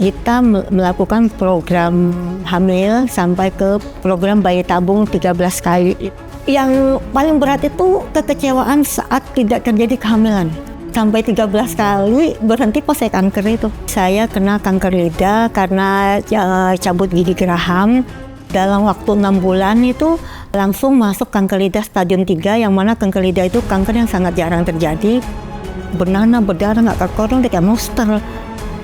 kita melakukan program hamil sampai ke program bayi tabung 13 kali. Yang paling berat itu kekecewaan saat tidak terjadi kehamilan. Sampai 13 kali berhenti pas saya kanker itu. Saya kena kanker lidah karena cabut gigi geraham. Dalam waktu 6 bulan itu langsung masuk kanker lidah stadium 3, yang mana kanker lidah itu kanker yang sangat jarang terjadi. Bernanah, berdarah, nggak kayak kayak monster.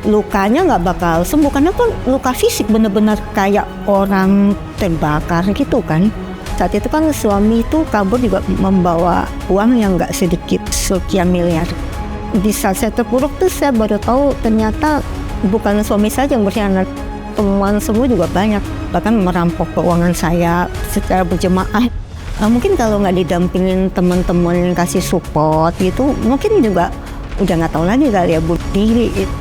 Lukanya nggak bakal sembuh karena kan luka fisik, bener-bener kayak orang terbakar gitu kan. Saat itu kan suami itu kabur juga membawa uang yang nggak sedikit, sekian miliar. Di saat saya terpuruk tuh saya baru tahu ternyata bukan suami saja yang berkhianat, teman semua juga banyak, bahkan merampok keuangan saya secara berjemaah. Mungkin kalau nggak didampingin teman-teman yang kasih support gitu, mungkin juga udah nggak tahu lagi kali ya bunuh diri gitu.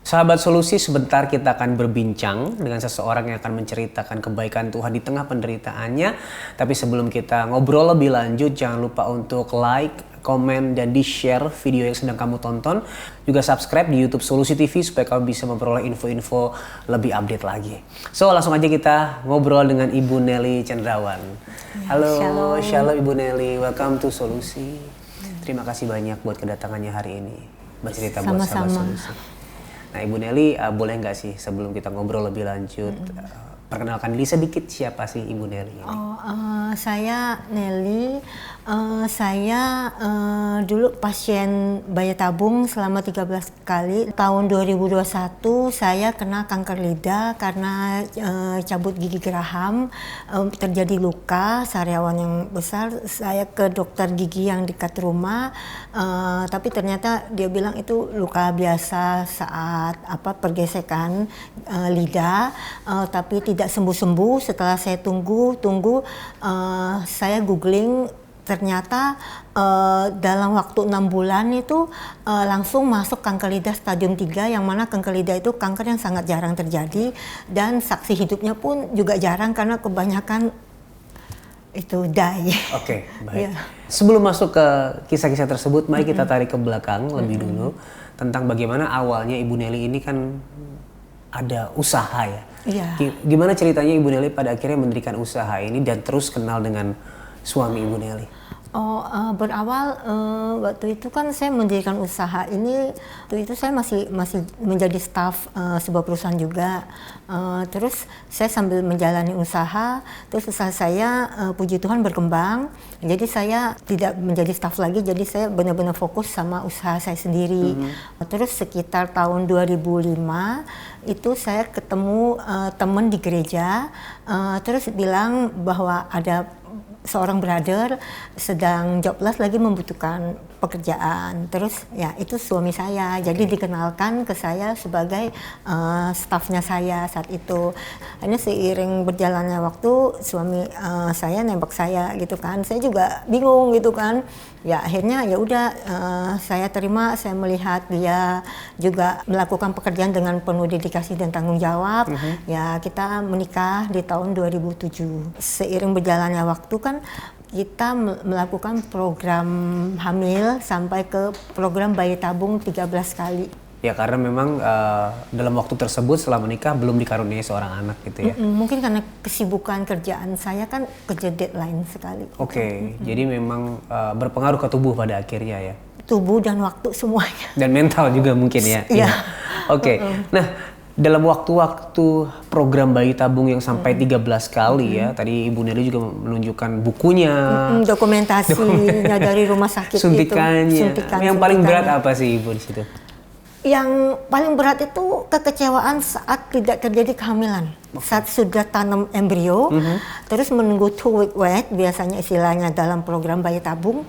Sahabat Solusi, sebentar kita akan berbincang dengan seseorang yang akan menceritakan kebaikan Tuhan di tengah penderitaannya. Tapi sebelum kita ngobrol lebih lanjut, jangan lupa untuk like, komen, dan di-share video yang sedang kamu tonton. Juga subscribe di YouTube Solusi TV supaya kamu bisa memperoleh info-info lebih update lagi. So, langsung aja kita ngobrol dengan Ibu Nelly Cendrawan. Halo, shalom Ibu Nelly, welcome to Solusi. Terima kasih banyak buat kedatangannya hari ini. Bercerita buat sahabat Solusi. Nah, Ibu Nelly, boleh nggak sih sebelum kita ngobrol lebih lanjut, perkenalkan diri sedikit, siapa sih Ibu Nelly ini? Saya Nelly. Saya dulu pasien bayi tabung selama 13 kali. Tahun 2021 saya kena kanker lidah karena cabut gigi geraham, terjadi luka sariawan yang besar. Saya ke dokter gigi yang dekat rumah, tapi ternyata dia bilang itu luka biasa saat pergesekan lidah, tapi tidak sembuh-sembuh. Setelah saya tunggu, saya googling. Ternyata dalam waktu 6 bulan itu langsung masuk kanker lidah stadium 3, yang mana kanker lidah itu kanker yang sangat jarang terjadi dan saksi hidupnya pun juga jarang karena kebanyakan itu die. Oke, baik. Sebelum masuk ke kisah-kisah tersebut, mari kita tarik ke belakang lebih dulu tentang bagaimana awalnya Ibu Nelly ini kan ada usaha ya. Gimana ceritanya Ibu Nelly pada akhirnya mendirikan usaha ini dan terus kenal dengan suami Ibu Nelly? Berawal waktu itu kan saya mendirikan usaha ini, waktu itu saya masih menjadi staf sebuah perusahaan juga. Terus saya sambil menjalani usaha, terus usaha saya puji Tuhan berkembang. Jadi saya tidak menjadi staf lagi, jadi saya benar-benar fokus sama usaha saya sendiri. Terus sekitar tahun 2005 itu saya ketemu teman di gereja, terus bilang bahwa ada seorang brother sedang jobless, lagi membutuhkan pekerjaan. Terus ya itu suami saya, jadi dikenalkan ke saya sebagai stafnya saya saat itu. Hanya seiring berjalannya waktu suami saya nembak saya gitu kan. Saya juga bingung gitu kan. Ya akhirnya ya udah saya terima. Saya melihat dia juga melakukan pekerjaan dengan penuh dedikasi dan tanggung jawab. Ya kita menikah di tahun 2007. Seiring berjalannya waktu kan kita melakukan program hamil sampai ke program bayi tabung 13 kali. Ya karena memang dalam waktu tersebut setelah menikah belum dikaruniai seorang anak gitu ya. Mungkin karena kesibukan kerjaan saya kan kerja deadline sekali. Oke, jadi memang berpengaruh ke tubuh pada akhirnya ya. Tubuh dan waktu semuanya. Dan mental juga mungkin ya. Iya. Oke. Nah, dalam waktu-waktu program bayi tabung yang sampai 13 kali ya, tadi Ibu Nelly juga menunjukkan bukunya, dokumentasinya dari rumah sakit suntikannya. Yang paling berat apa sih Ibu di situ? Yang paling berat itu kekecewaan saat tidak terjadi kehamilan. Saat sudah tanam embrio, terus menunggu 2 week wait, biasanya istilahnya dalam program bayi tabung,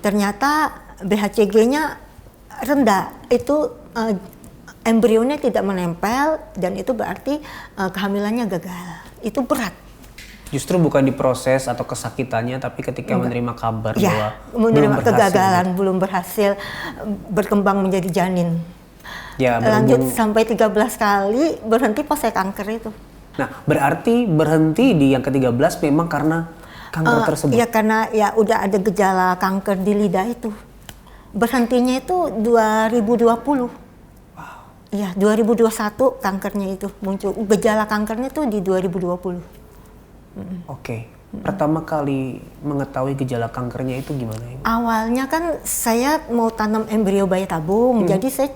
ternyata BHCG-nya rendah. Itu embrionya tidak menempel dan itu berarti kehamilannya gagal. Itu berat. Justru bukan di proses atau kesakitannya, tapi ketika menerima kabar bahwa menerima kegagalan, belum berhasil berkembang menjadi janin. Ya, lanjut sampai 13 kali, berhenti pas saya kanker itu. Nah, berarti berhenti di yang ke-13 memang karena kanker tersebut? Iya, karena ya udah ada gejala kanker di lidah itu. Berhentinya itu 2020. Iya, 2021 kankernya itu muncul. Gejala kankernya tuh di 2020. Oke. Pertama kali mengetahui gejala kankernya itu gimana, Ibu? Awalnya kan saya mau tanam embrio bayi tabung, jadi saya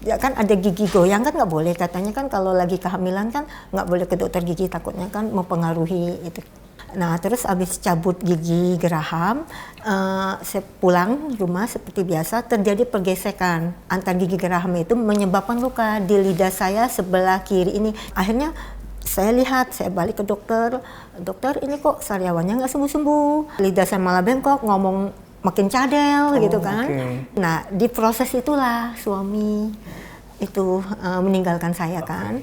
ya kan ada gigi goyang kan nggak boleh, katanya kan kalau lagi kehamilan kan nggak boleh ke dokter gigi, takutnya kan mempengaruhi itu. Nah terus abis cabut gigi geraham, saya pulang rumah seperti biasa, terjadi pergesekan antar gigi geraham itu menyebabkan luka di lidah saya sebelah kiri ini. Akhirnya saya lihat, saya balik ke dokter, dokter ini kok sariawannya nggak sembuh-sembuh, lidah saya malah bengkok, ngomong makin cadel gitu kan. Nah di proses itulah suami itu meninggalkan saya kan.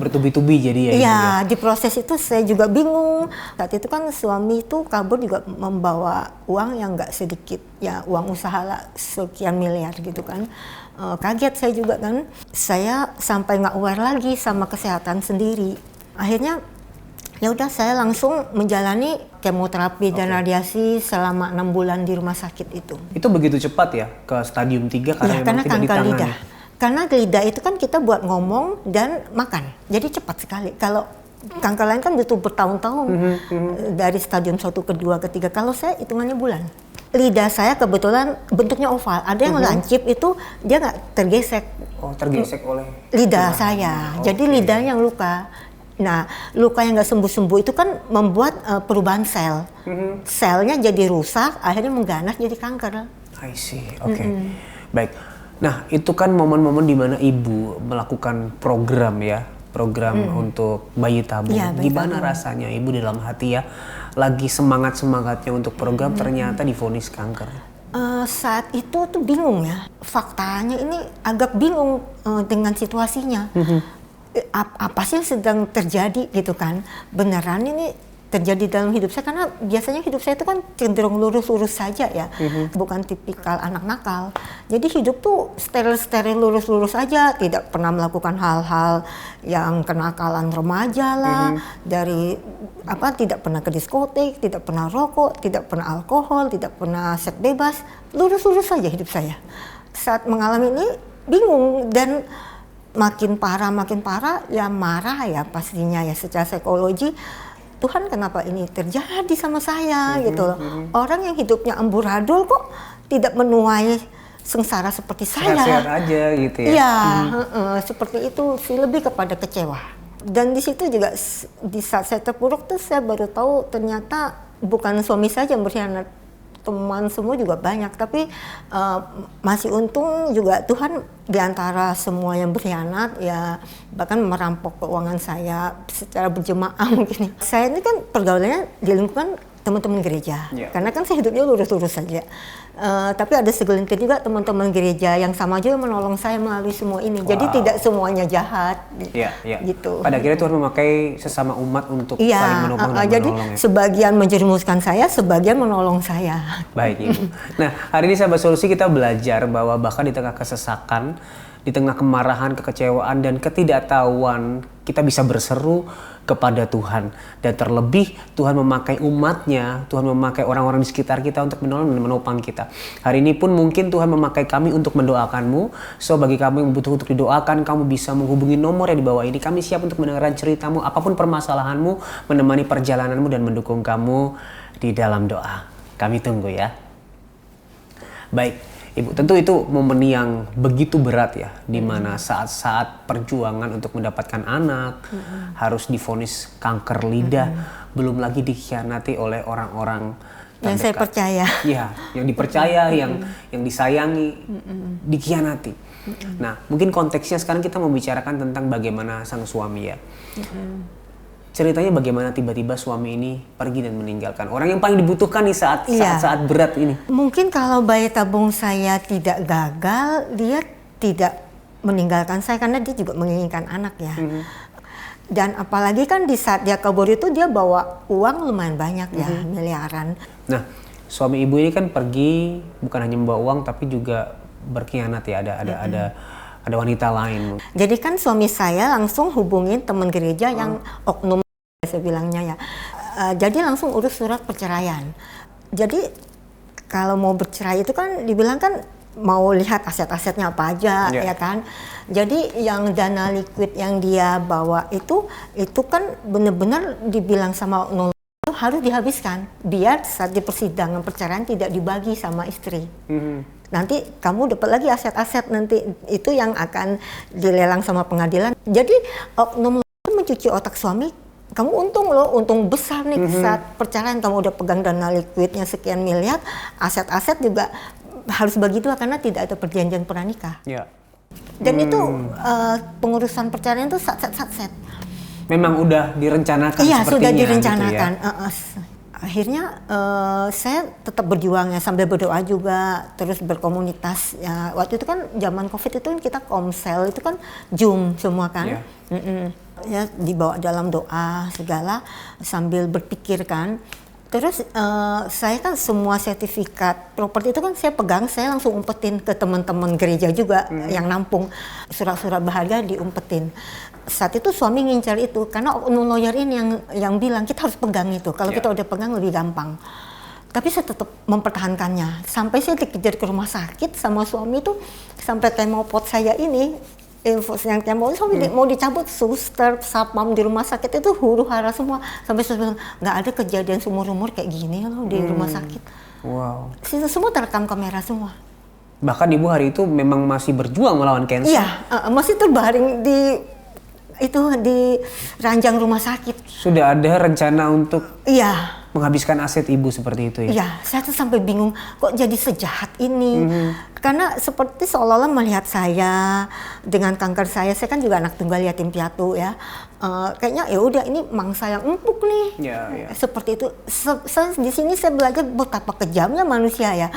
Bertubi-tubi jadi ya? Iya, di proses itu saya juga bingung. Saat itu kan suami itu kabur juga membawa uang yang nggak sedikit, ya uang usaha lah sekian miliar gitu kan. Kaget saya juga kan, saya sampai nggak aware lagi sama kesehatan sendiri. Akhirnya ya udah saya langsung menjalani kemoterapi dan radiasi selama 6 bulan di rumah sakit itu. Itu begitu cepat ya ke stadium 3 karena Ya, memang karena tidak kanker ditangani. lidah. Karena lidah itu kan kita buat ngomong dan makan, jadi cepat sekali. Kalau kanker lain kan butuh bertahun-tahun, dari stadium 1 ke 2 ke 3. Kalau saya hitungannya bulan. Lidah saya kebetulan bentuknya oval, ada yang lancip itu dia nggak tergesek. Oh, tergesek oleh Lidah saya, jadi lidahnya yang luka. Nah, luka yang nggak sembuh-sembuh itu kan membuat perubahan sel. Selnya jadi rusak, akhirnya mengganas jadi kanker. I see, oke. Baik. Nah, itu kan momen-momen di mana Ibu melakukan program ya, untuk bayi tabung. Ya, bayi Gimana tabung. rasanya Ibu dalam hati ya, lagi semangat-semangatnya untuk program ternyata divonis kanker? Saat itu tuh bingung ya, faktanya ini agak bingung dengan situasinya. Apa sih yang sedang terjadi gitu kan? Beneran ini terjadi dalam hidup saya, karena biasanya hidup saya itu kan cenderung lurus-lurus saja ya, bukan tipikal anak nakal. Jadi hidup tuh steril-steril, lurus-lurus aja, tidak pernah melakukan hal-hal yang kenakalan remaja lah, dari tidak pernah ke diskotik, tidak pernah rokok, tidak pernah alkohol, tidak pernah seks bebas, lurus-lurus saja hidup saya. Saat mengalami ini bingung dan makin parah ya, marah ya pastinya ya, secara psikologi. Tuhan, kenapa ini terjadi sama saya gitu loh. Orang yang hidupnya amburadul kok tidak menuai sengsara seperti saya. Sehat-sehat aja gitu ya. Iya, seperti itu sih, lebih kepada kecewa. Dan di situ juga di saat saya terpuruk tuh saya baru tahu ternyata bukan suami saja yang berkhianat, teman semua juga banyak, tapi masih untung juga Tuhan diantara semua yang berkhianat ya, bahkan merampok keuangan saya secara berjemaah mungkin. Saya ini kan pergaulannya di lingkungan teman-teman gereja, karena kan saya hidupnya lurus-lurus saja. Tapi ada segelintir juga teman-teman gereja yang sama juga menolong saya melalui semua ini. Jadi tidak semuanya jahat. Gitu. Pada akhirnya Tuhan memakai sesama umat untuk saling menopang dan jadi menolong ya. sebagian menjerumuskan saya, sebagian menolong saya. Baik Ibu. Nah, hari ini Sahabat Solusi kita belajar bahwa bahkan di tengah kesesakan, di tengah kemarahan, kekecewaan, dan ketidaktahuan, kita bisa berseru kepada Tuhan. Dan terlebih Tuhan memakai umatnya, Tuhan memakai orang-orang di sekitar kita untuk menolong dan menopang kita. Hari ini pun mungkin Tuhan memakai kami untuk mendoakanmu. So bagi kamu yang butuh untuk didoakan, kamu bisa menghubungi nomor yang di bawah ini. Kami siap untuk mendengarkan ceritamu, apapun permasalahanmu, menemani perjalananmu dan mendukung kamu di dalam doa. Kami tunggu ya. Baik. Ibu, tentu itu momen yang begitu berat ya, di mana saat-saat perjuangan untuk mendapatkan anak, harus divonis kanker lidah, belum lagi dikhianati oleh orang-orang yang saya percaya. Iya, yang dipercaya, yang disayangi, dikhianati. Nah, mungkin konteksnya sekarang kita membicarakan tentang bagaimana sang suami ya. Ceritanya bagaimana tiba-tiba suami ini pergi dan meninggalkan orang yang paling dibutuhkan di saat berat ini. Mungkin kalau bayi tabung saya tidak gagal, dia tidak meninggalkan saya karena dia juga menginginkan anak ya. Dan apalagi kan di saat dia kabur itu dia bawa uang lumayan banyak ya, miliaran. Nah, suami ibu ini kan pergi bukan hanya membawa uang tapi juga berkhianat ya, ada wanita lain. Jadi kan suami saya langsung hubungin teman gereja yang oknum, saya bilangnya ya. Jadi langsung urus surat perceraian. Jadi kalau mau bercerai itu kan dibilang kan mau lihat aset-asetnya apa aja, ya kan. Jadi yang dana liquid yang dia bawa itu kan benar-benar dibilang sama nol itu harus dihabiskan biar saat di persidangan perceraian tidak dibagi sama istri. Nanti kamu dapat lagi aset-aset, nanti itu yang akan dilelang sama pengadilan. Jadi oknum itu mencuci otak suami, kamu untung loh, untung besar nih saat perceraian kamu udah pegang dana liquidnya sekian miliar, aset-aset juga harus bagi dua karena tidak ada perjanjian pranikah. Dan itu pengurusan perceraian itu sat-sat. Memang udah direncanakan iya, sepertinya. Sudah direncanakan. Gitu ya? Akhirnya saya tetap berjuang ya, sambil berdoa juga, terus berkomunitas. Ya, waktu itu kan zaman COVID itu kita komsel, itu kan Zoom semua kan. Ya, dibawa dalam doa segala sambil berpikir kan. Terus saya kan semua sertifikat properti itu kan saya pegang, saya langsung umpetin ke teman-teman gereja juga yang nampung, surat-surat berharga diumpetin. Saat itu suami ngincar itu karena oknum lawyer ini yang bilang kita harus pegang itu, kalau kita udah pegang lebih gampang. Tapi saya tetap mempertahankannya sampai saya dikejar ke rumah sakit sama suami itu, sampai kemopot saya ini yang mau dicabut, suster, sapam di rumah sakit itu huru hara semua, sampai saya bilang nggak ada kejadian seumur-umur kayak gini loh di rumah sakit. Wow. Itu semua terekam kamera semua. Bahkan ibu hari itu memang masih berjuang melawan kanker. Iya, masih terbaring di ranjang rumah sakit. Sudah ada rencana untuk Iya. menghabiskan aset ibu seperti itu ya? Iya, saya tuh sampai bingung kok jadi sejahat ini. Karena seperti seolah-olah melihat saya dengan kanker saya kan juga anak tunggal yatim piatu ya. Kayaknya ya udah ini mangsa yang empuk nih. Seperti itu. Di sini saya belajar betapa kejamnya manusia ya.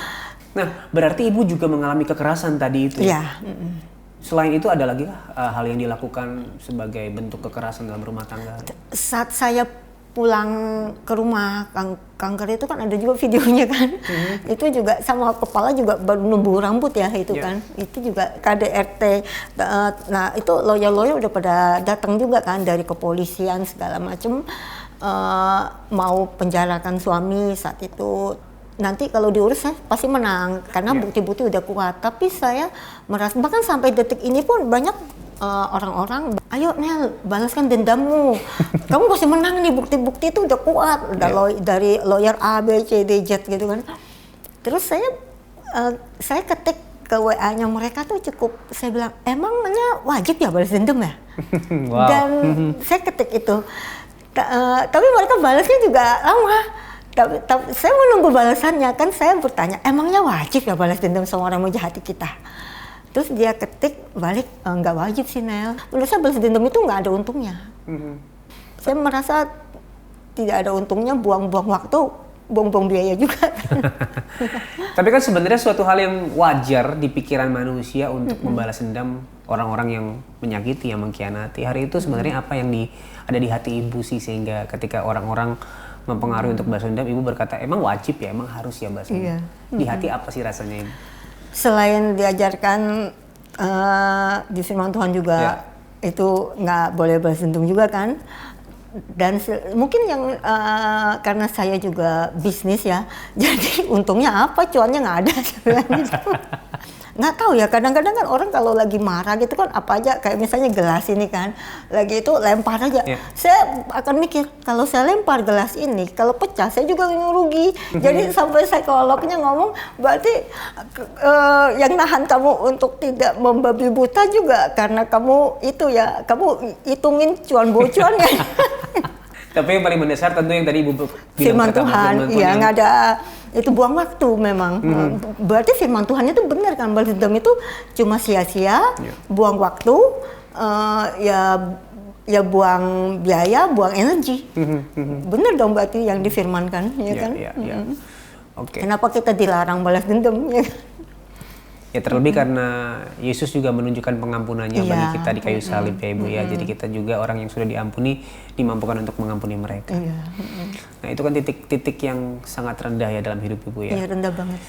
Nah, berarti ibu juga mengalami kekerasan tadi itu ya? Iya. Selain itu ada lagi hal yang dilakukan sebagai bentuk kekerasan dalam rumah tangga? Saat saya pulang ke rumah kanker itu kan ada juga videonya kan. Itu juga sama kepala juga baru numbuh rambut ya itu kan. Itu juga KDRT. Nah itu lawyer udah pada datang juga kan dari kepolisian segala macem, mau penjarakan suami saat itu. Nanti kalau diurus saya pasti menang karena bukti-bukti udah kuat. Tapi saya merasa bahkan sampai detik ini pun banyak orang-orang, ayo Nel, balaskan dendammu. Kamu pasti menang nih, bukti-bukti itu udah kuat. Dari lawyer A, B, C, D, Z gitu kan. Terus saya ketik ke WA-nya mereka tuh cukup, saya bilang, emangnya wajib ya balas dendam ya? Wow. Dan saya ketik itu. Tapi mereka balasnya juga lama. Tapi saya menunggu balasannya, kan saya bertanya, emangnya wajib ya balas dendam sama orang menjahati kita? Terus dia ketik balik, nggak wajib sih Nel. Menurut saya balas dendam itu nggak ada untungnya. Saya merasa tidak ada untungnya, buang-buang waktu, buang-buang biaya juga. Tapi kan sebenarnya suatu hal yang wajar di pikiran manusia untuk membalas dendam orang-orang yang menyakiti, yang mengkhianati. Hari itu sebenarnya apa yang ada di hati ibu sih, sehingga ketika orang-orang mempengaruhi untuk balas dendam, ibu berkata, emang wajib ya, emang harus ya balas dendam? Di hati apa sih rasanya ibu? Selain diajarkan di firman Tuhan juga itu nggak boleh balas dendam juga kan, dan mungkin yang karena saya juga bisnis ya, jadi untungnya apa, cuannya nggak ada sebenarnya. Nggak tahu ya, kadang-kadang kan orang kalau lagi marah gitu kan apa aja, kayak misalnya gelas ini kan lagi itu lempar aja. Saya akan mikir kalau saya lempar gelas ini, kalau pecah saya juga rugi. Jadi sampai psikolognya ngomong, berarti yang nahan kamu untuk tidak membabi buta juga karena kamu itu ya, kamu hitungin cuan ya. Tapi yang paling mendasar tentu yang tadi ibu bilang, firman Tuhan, ya nggak ada, itu buang waktu memang. Berarti firman Tuhan itu benar kan, balas dendam itu cuma sia-sia, buang waktu, ya buang biaya, buang energi. Benar dong berarti yang difirmankan, ya kan? Kenapa kita dilarang balas dendam? Ya terlebih karena Yesus juga menunjukkan pengampunannya bagi kita di kayu salib ya ibu ya. Jadi kita juga orang yang sudah diampuni dimampukan untuk mengampuni mereka. Nah itu kan titik-titik yang sangat rendah ya dalam hidup ibu ya. Iya, rendah banget.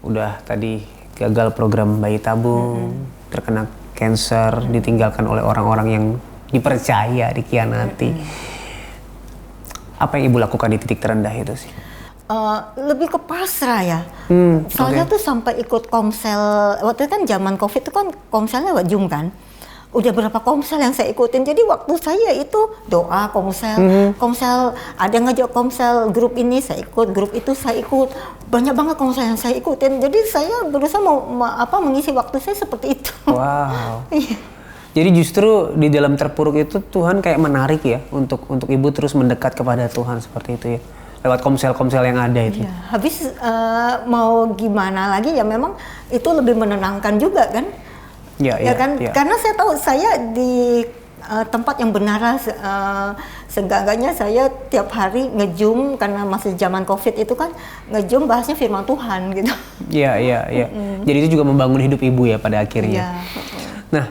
Udah tadi gagal program bayi tabung, terkena kanker, ditinggalkan oleh orang-orang yang dipercaya, dikhianati. Apa yang ibu lakukan di titik terendah itu sih? lebih ke pasrah ya. Soalnya oke. tuh sampai ikut komsel, waktu itu kan zaman COVID itu kan komselnya lewat Zoom kan. Udah berapa komsel yang saya ikutin, jadi waktu saya itu doa komsel, ada ngajak komsel grup ini saya ikut, grup itu saya ikut, banyak banget komsel yang saya ikutin, jadi saya berusaha mengisi waktu saya seperti itu. Wow. Iya. Jadi justru di dalam terpuruk itu Tuhan kayak menarik ya untuk ibu terus mendekat kepada Tuhan seperti itu ya, lewat komsel-komsel yang ada itu. Iya, habis mau gimana lagi ya, memang itu lebih menenangkan juga kan. Ya kan, ya. karena saya tahu saya di tempat yang benar, seenggaknya saya tiap hari nge-zoom, karena masih zaman COVID itu kan nge-zoom bahasnya firman Tuhan gitu. Iya. Jadi itu juga membangun hidup ibu ya pada akhirnya. Iya. Nah,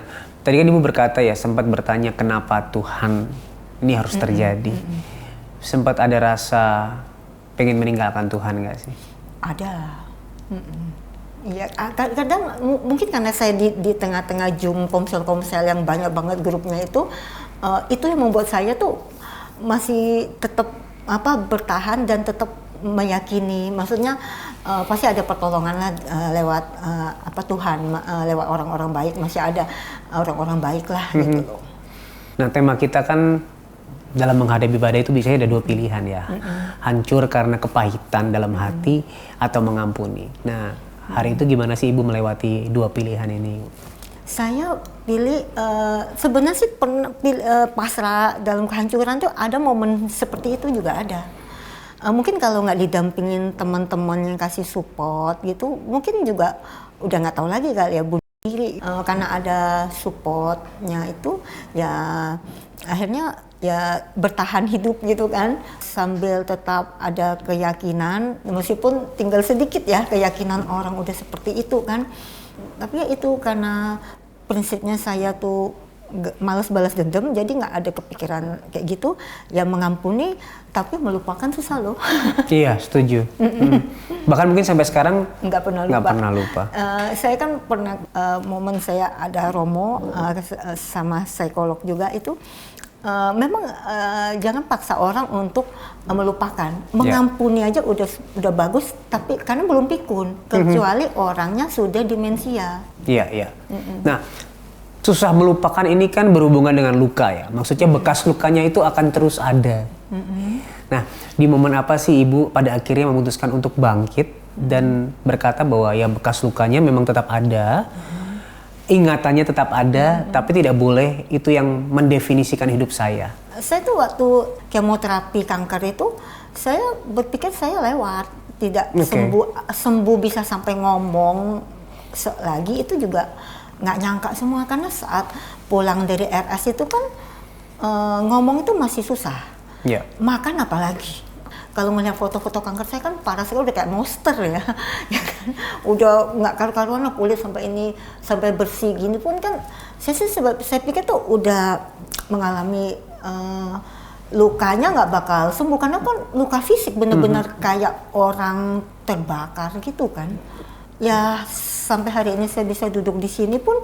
tadi kan ibu berkata ya, sempat bertanya kenapa Tuhan ini harus terjadi. Sempat ada rasa pengen meninggalkan Tuhan nggak sih? Ada. Iya, kadang mungkin karena saya di tengah-tengah Zoom komsel-komsel yang banyak banget grupnya itu yang membuat saya tuh masih tetap bertahan dan tetap meyakini. Maksudnya pasti ada pertolongan lah lewat Tuhan, lewat orang-orang baik, masih ada orang-orang baik lah gitu loh. Nah, tema kita kan dalam menghadapi badai itu biasanya ada dua pilihan ya. Hancur karena kepahitan dalam hati atau mengampuni. Nah, hari itu gimana sih ibu melewati dua pilihan ini? Saya pilih, sebenarnya sih pasrah dalam kehancuran tuh ada momen seperti itu juga ada. Mungkin kalau nggak didampingin teman-teman yang kasih support gitu, mungkin juga udah nggak tahu lagi kali ya bunuh diri. Karena ada supportnya itu ya akhirnya ya bertahan hidup gitu kan, sambil tetap ada keyakinan, meskipun tinggal sedikit ya keyakinan orang udah seperti itu kan. Tapi ya itu karena prinsipnya saya tuh malas balas dendam, jadi nggak ada kepikiran kayak gitu ya, mengampuni tapi melupakan susah loh. Iya, setuju. Bahkan mungkin sampai sekarang nggak pernah lupa. Saya kan pernah momen saya ada Romo sama psikolog juga itu, memang jangan paksa orang untuk melupakan, mengampuni aja udah bagus, tapi karena belum pikun, kecuali orangnya sudah demensia. Iya. Nah, susah melupakan ini kan berhubungan dengan luka ya, maksudnya bekas lukanya itu akan terus ada. Nah, di momen apa sih ibu pada akhirnya memutuskan untuk bangkit dan berkata bahwa ya bekas lukanya memang tetap ada, ingatannya tetap ada, tapi tidak boleh itu yang mendefinisikan hidup saya? Saya tuh waktu kemoterapi kanker itu, saya berpikir saya lewat, tidak sembuh bisa sampai ngomong lagi, itu juga nggak nyangka semua, karena saat pulang dari RS itu kan ngomong itu masih susah, makan apalagi. Kalau melihat foto-foto kanker saya kan parah sekali, udah kayak monster ya, ya kan, udah nggak karu-karuan lah, kulit sampai ini sampai bersih gini pun kan saya pikir tuh udah mengalami lukanya nggak bakal sembuh, karena kan luka fisik bener-bener kayak orang terbakar gitu kan. Ya sampai hari ini saya bisa duduk di sini pun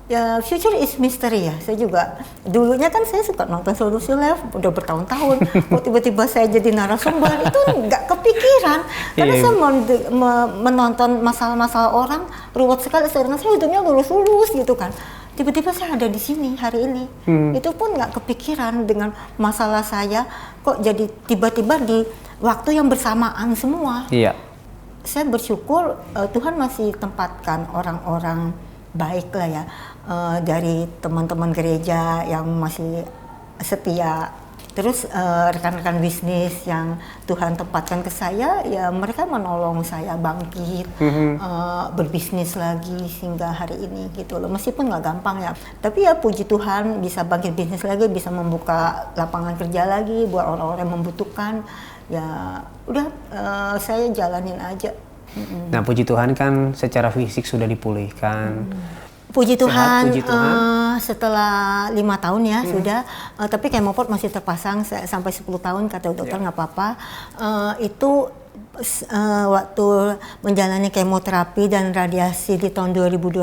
ya, future is mystery ya. Saya juga dulunya kan saya suka nonton Solusi Live udah bertahun-tahun. Kok tiba-tiba saya jadi narasumber, itu nggak kepikiran. Karena saya menonton masalah-masalah orang ruwet sekali. Sedangkan saya hidupnya lurus-lurus gitu kan. Tiba-tiba saya ada di sini hari ini. Itu pun nggak kepikiran dengan masalah saya. Kok jadi tiba-tiba di waktu yang bersamaan semua. Iya. Saya bersyukur Tuhan masih tempatkan orang-orang baik lah ya, dari teman-teman gereja yang masih setia, terus rekan-rekan bisnis yang Tuhan tempatkan ke saya, ya mereka menolong saya bangkit, berbisnis lagi hingga hari ini gitu loh. Meskipun nggak gampang ya, tapi ya puji Tuhan bisa bangkit bisnis lagi, bisa membuka lapangan kerja lagi buat orang-orang yang membutuhkan. Ya udah, saya jalanin aja. Nah, puji Tuhan kan secara fisik sudah dipulihkan. Puji Tuhan, puji Tuhan. Setelah 5 tahun ya sudah, tapi chemoport masih terpasang sampai 10 tahun, kata dokter nggak apa-apa. Itu Waktu menjalani kemoterapi dan radiasi di tahun 2021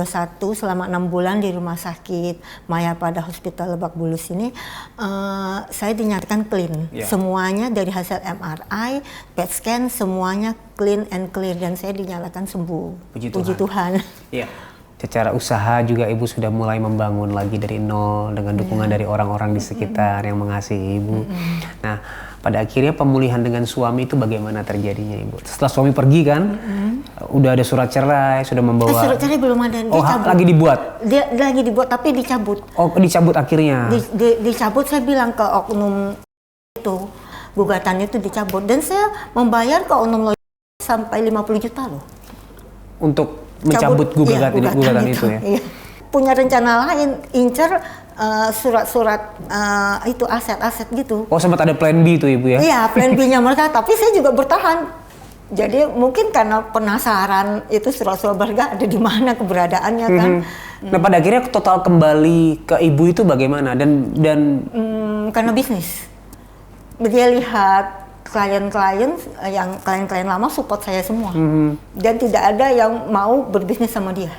selama 6 bulan di rumah sakit Mayapada Hospital Lebak Bulus ini, saya dinyatakan clean. Semuanya dari hasil MRI, PET scan, semuanya clean and clear dan saya dinyatakan sembuh. Puji Tuhan. Iya. Secara usaha juga Ibu sudah mulai membangun lagi dari nol dengan dukungan dari orang-orang di sekitar yang mengasihi Ibu. Nah, pada akhirnya pemulihan dengan suami itu bagaimana terjadinya Ibu? Setelah suami pergi kan, udah ada surat cerai, sudah membawa... Surat cerai belum ada, dicabut. Lagi dibuat? Dia lagi dibuat tapi dicabut. Oh, dicabut akhirnya? Dicabut, saya bilang ke oknum itu, gugatannya itu dicabut. Dan saya membayar ke oknum sampai 50 juta loh. Untuk mencabut gugatan itu ya? Iya. Punya rencana lain, incer surat-surat itu aset-aset gitu. Oh, sempat ada plan B itu Ibu ya? Iya, plan B-nya mereka, tapi saya juga bertahan. Jadi mungkin karena penasaran itu surat-surat berharga ada di mana keberadaannya kan. Nah, pada akhirnya total kembali ke Ibu itu bagaimana? Dan karena bisnis. Dia lihat klien-klien klien lama support saya semua. Dan tidak ada yang mau berbisnis sama dia.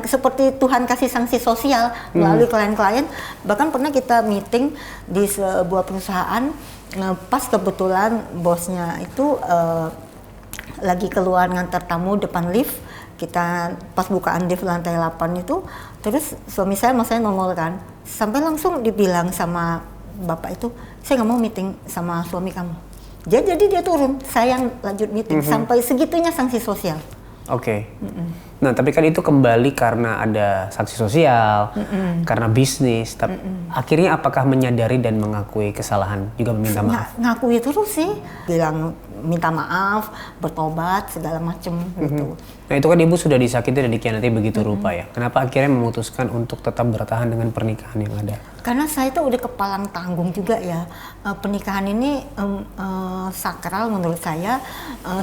Seperti Tuhan kasih sanksi sosial melalui klien-klien. Bahkan pernah kita meeting di sebuah perusahaan, pas kebetulan bosnya itu lagi keluar ngantar tamu depan lift. Kita pas bukaan lift lantai 8 itu, terus suami saya sama saya nongol kan. Sampai langsung dibilang sama bapak itu, saya nggak mau meeting sama suami kamu. Jadi dia turun, saya yang lanjut meeting sampai segitunya sanksi sosial. Oke. Nah, tapi kan itu kembali karena ada sanksi sosial, karena bisnis. Tapi akhirnya apakah menyadari dan mengakui kesalahan, juga meminta maaf? Ngakui terus sih, bilang minta maaf, bertobat segala macem gitu. Nah, itu kan Ibu sudah disakiti dan dikhianati begitu rupa ya. Kenapa akhirnya memutuskan untuk tetap bertahan dengan pernikahan yang ada? Karena saya itu udah kepalang tanggung juga ya. Pernikahan ini sakral menurut saya.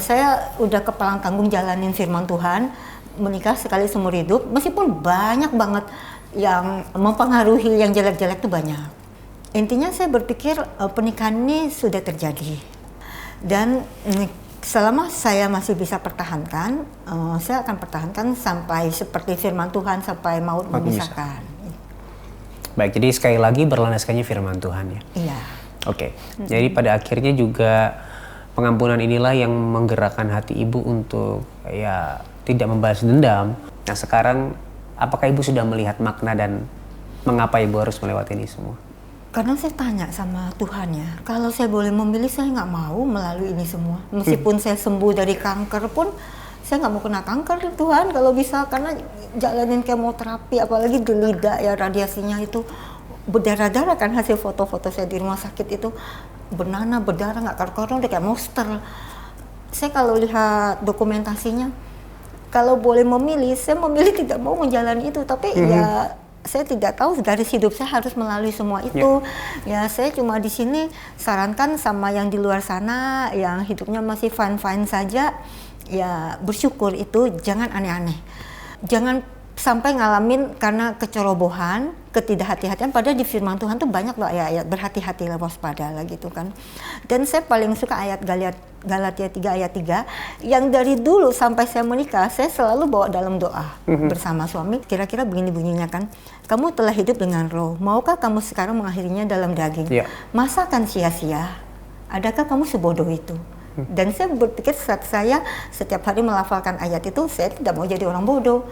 Saya udah kepalang tanggung jalanin firman Tuhan, menikah sekali seumur hidup, meskipun banyak banget yang mempengaruhi, yang jelek-jelek tuh banyak. Intinya saya berpikir pernikahan ini sudah terjadi. Dan selama saya masih bisa pertahankan, saya akan pertahankan sampai seperti firman Tuhan, sampai maut memisahkan. Baik, jadi sekali lagi berlandaskannya firman Tuhan ya? Iya. Oke, jadi pada akhirnya juga pengampunan inilah yang menggerakkan hati Ibu untuk ya tidak membalas dendam. Nah, sekarang apakah Ibu sudah melihat makna dan mengapa Ibu harus melewati ini semua? Karena saya tanya sama Tuhan ya, kalau saya boleh memilih saya nggak mau melalui ini semua. Meskipun saya sembuh dari kanker pun, saya nggak mau kena kanker Tuhan kalau bisa. Karena jalanin kemoterapi, apalagi di lidah ya radiasinya itu berdarah-darah kan, hasil foto-foto saya di rumah sakit itu bernanah, berdarah, nggak karu-karuan, udah kayak monster. Saya kalau lihat dokumentasinya, kalau boleh memilih, saya memilih tidak mau menjalani itu. Tapi ya saya tidak tahu garis hidup saya harus melalui semua itu. Ya saya cuma di sini sarankan sama yang di luar sana yang hidupnya masih fine-fine saja, ya bersyukur itu, jangan aneh-aneh. Jangan sampai ngalamin karena kecerobohan, ketidakhati-hatian. Padahal di firman Tuhan tuh banyak loh ayat-ayat berhati-hatilah, waspadalah gitu kan. Dan saya paling suka ayat Galatia 3 ayat 3 yang dari dulu sampai saya menikah saya selalu bawa dalam doa bersama suami. Kira-kira begini bunyinya kan, kamu telah hidup dengan roh, maukah kamu sekarang mengakhirinya dalam daging? Masa kan sia-sia? Adakah kamu sebodoh itu? Dan saya berpikir saat saya setiap hari melafalkan ayat itu, saya tidak mau jadi orang bodoh.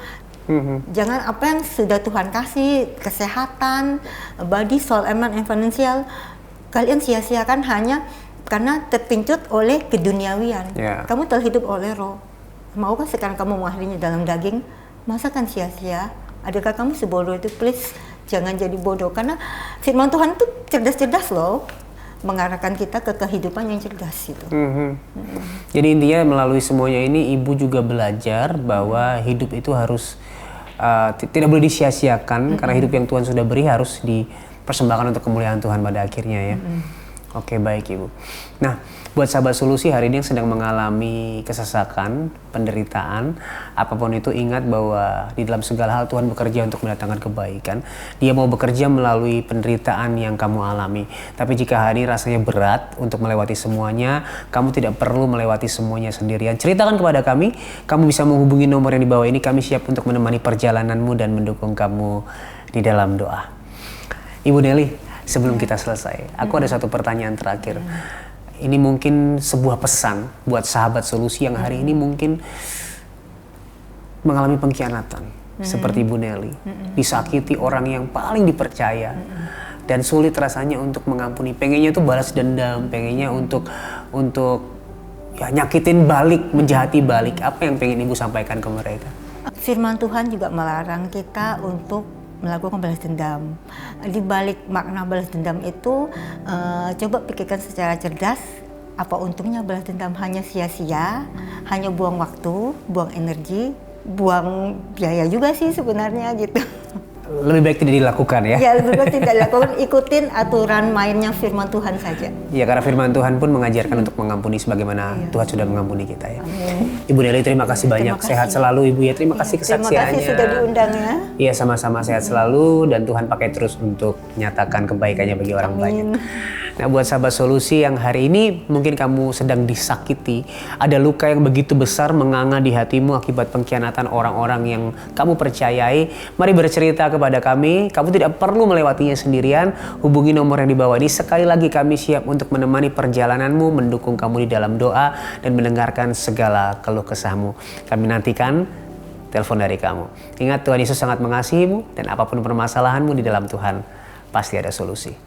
Jangan apa yang sudah Tuhan kasih, kesehatan, body, soul, and financial, kalian sia-siakan hanya karena terpincut oleh keduniawian. Kamu telah hidup oleh roh. Maukah sekarang kamu mengakhirinya dalam daging? Masa kan sia-sia? Adakah kamu sebodoh itu? Please, jangan jadi bodoh. Karena firman Tuhan itu cerdas-cerdas loh. Mengarahkan kita ke kehidupan yang cerdas itu. Jadi intinya melalui semuanya ini Ibu juga belajar bahwa hidup itu harus tidak boleh disia-siakan, karena hidup yang Tuhan sudah beri harus dipersembahkan untuk kemuliaan Tuhan pada akhirnya ya. Oke, baik Ibu. Nah, buat sahabat solusi hari ini yang sedang mengalami kesesakan, penderitaan, apapun itu, ingat bahwa di dalam segala hal Tuhan bekerja untuk mendatangkan kebaikan. Dia mau bekerja melalui penderitaan yang kamu alami. Tapi jika hari ini rasanya berat untuk melewati semuanya, kamu tidak perlu melewati semuanya sendirian. Ceritakan kepada kami, kamu bisa menghubungi nomor yang di bawah ini. Kami siap untuk menemani perjalananmu dan mendukung kamu di dalam doa. Ibu Nelly, sebelum kita selesai, aku ada satu pertanyaan terakhir. Ini mungkin sebuah pesan buat sahabat solusi yang hari ini mungkin mengalami pengkhianatan. Seperti Ibu Nelly. Disakiti orang yang paling dipercaya. Dan sulit rasanya untuk mengampuni. Pengennya tuh balas dendam. Pengennya untuk ya, nyakitin balik, menjahati balik. Apa yang pengen Ibu sampaikan ke mereka? Firman Tuhan juga melarang kita untuk melakukan balas dendam. Di balik makna balas dendam itu, coba pikirkan secara cerdas, apa untungnya balas dendam? Hanya sia-sia, hanya buang waktu, buang energi, buang biaya juga sih sebenarnya gitu. Lebih baik tidak dilakukan ya? Ya, lebih baik tidak dilakukan, ikutin aturan mainnya firman Tuhan saja. Ya, karena firman Tuhan pun mengajarkan untuk mengampuni sebagaimana Tuhan sudah mengampuni kita ya. Amin. Ibu Nelly, terima kasih banyak. kasih. Sehat selalu Ibu ya. Terima kasih kesaksiannya. Terima kasih sudah diundang ya. Iya, sama-sama, sehat selalu dan Tuhan pakai terus untuk nyatakan kebaikannya bagi orang banyak. Nah, buat sahabat solusi yang hari ini mungkin kamu sedang disakiti, ada luka yang begitu besar menganga di hatimu akibat pengkhianatan orang-orang yang kamu percayai, mari bercerita kepada kami. Kamu tidak perlu melewatinya sendirian. Hubungi nomor yang di bawah ini. Sekali lagi kami siap untuk menemani perjalananmu, mendukung kamu di dalam doa dan mendengarkan segala keluh kesahmu. Kami nantikan telepon dari kamu. Ingat, Tuhan Yesus sangat mengasihimu dan apapun permasalahanmu di dalam Tuhan pasti ada solusi.